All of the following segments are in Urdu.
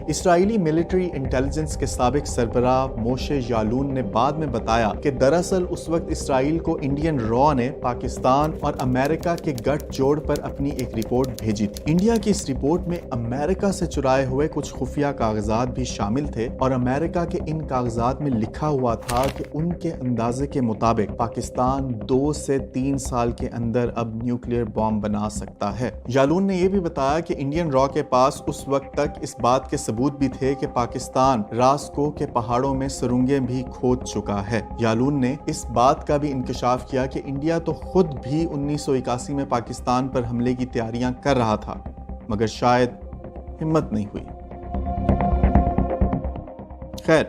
اسرائیلی ملٹری انٹیلیجنس کے سابق سربراہ موشے یالون نے بعد میں بتایا کہ دراصل اس وقت اسرائیل کو انڈین را نے پاکستان اور امریکہ کے گٹھ جوڑ پر اپنی ایک رپورٹ بھیجی تھی۔ انڈیا کی اس رپورٹ میں امریکہ سے چرائے ہوئے کچھ خفیہ کاغذات بھی شامل تھے اور امریکہ کے ان کاغذات میں لکھا ہوا تھا کہ ان کے اندازے کے مطابق پاکستان 2 سے 3 سال کے اندر اب نیوکلیئر بام بنا سکتا ہے۔ یالون نے یہ بھی بتایا کہ انڈین را کے پاس اس وقت تک اس بات کے ثبوت بھی تھے کہ پاکستان راسکو کے پہاڑوں میں سرنگیں بھی کھود چکا ہے۔ یالون نے اس بات کا بھی انکشاف کیا کہ انڈیا تو خود بھی 1981 میں پاکستان پر حملے کی تیاریاں کر رہا تھا، مگر شاید ہمت نہیں ہوئی۔ خیر،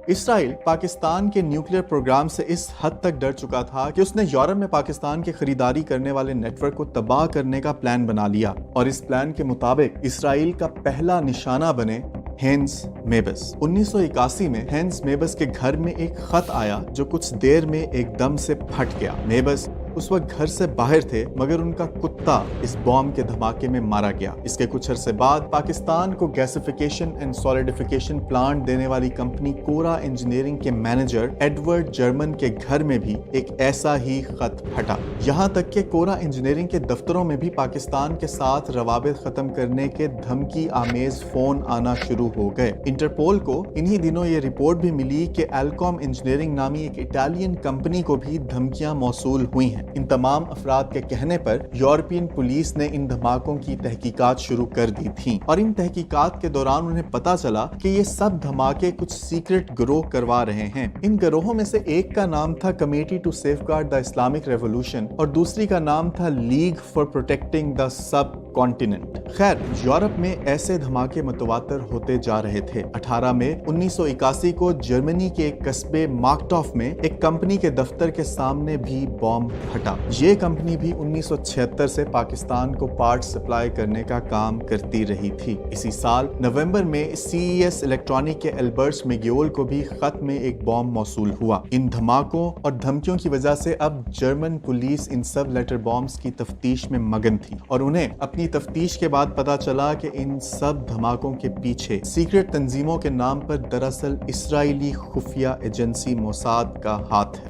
اسرائیل پاکستان کے نیوکلیئر پروگرام سے اس حد تک ڈر چکا تھا کہ اس نے یورپ میں پاکستان کے خریداری کرنے والے نیٹ ورک کو تباہ کرنے کا پلان بنا لیا، اور اس پلان کے مطابق اسرائیل کا پہلا نشانہ بنے ہینز میبس۔ 1981 میں ہینز میبس کے گھر میں ایک خط آیا جو کچھ دیر میں ایک دم سے پھٹ گیا۔ میبس اس وقت گھر سے باہر تھے، مگر ان کا کتا اس بام کے دھماکے میں مارا گیا۔ اس کے کچھ عرصے بعد پاکستان کو گیسیفیکیشن اینڈ سولیڈیفیکیشن پلانٹ دینے والی کمپنی کورا انجینئرنگ کے مینیجر ایڈورڈ جرمن کے گھر میں بھی ایک ایسا ہی خط پھٹا۔ یہاں تک کہ کورا انجینئرنگ کے دفتروں میں بھی پاکستان کے ساتھ روابط ختم کرنے کے دھمکی آمیز فون آنا شروع ہو گئے۔ انٹرپول کو انہی دنوں یہ رپورٹ بھی ملی کہ ایلکوم انجینئرنگ نامی ایک اٹالین کمپنی کو بھی دھمکیاں موصول ہوئی ہیں۔ ان تمام افراد کے کہنے پر یورپین پولیس نے ان دھماکوں کی تحقیقات شروع کر دی تھیں، اور ان تحقیقات کے دوران انہیں پتا چلا کہ یہ سب دھماکے کچھ سیکرٹ گروہ کروا رہے ہیں۔ ان گروہوں میں سے ایک کا نام تھا committee to safeguard the Islamic revolution اور دوسری کا نام تھا league for protecting the subcontinent. خیر، یورپ میں ایسے دھماکے متواتر ہوتے جا رہے تھے۔ 18 مئی 1981 کو جرمنی کے ایک قصبے مارکٹاف میں ایک کمپنی کے دفتر کے سامنے بھی بام پھٹا۔ یہ کمپنی بھی 1976 سے پاکستان کو پارٹ سپلائی کرنے کا کام کرتی رہی تھی۔ اسی سال نومبر میں CES الیکٹرانک کے البرٹس میگیول کو بھی خط میں ایک بام موصول ہوا۔ ان دھماکوں اور دھمکیوں کی وجہ سے اب جرمن پولیس ان سب لیٹر بامز کی تفتیش میں مگن تھی، اور انہیں اپنی تفتیش کے بعد پتا چلا کہ ان سب دھماکوں کے پیچھے سیکرٹ تنظیموں کے نام پر دراصل اسرائیلی خفیہ ایجنسی موساد کا ہاتھ ہے۔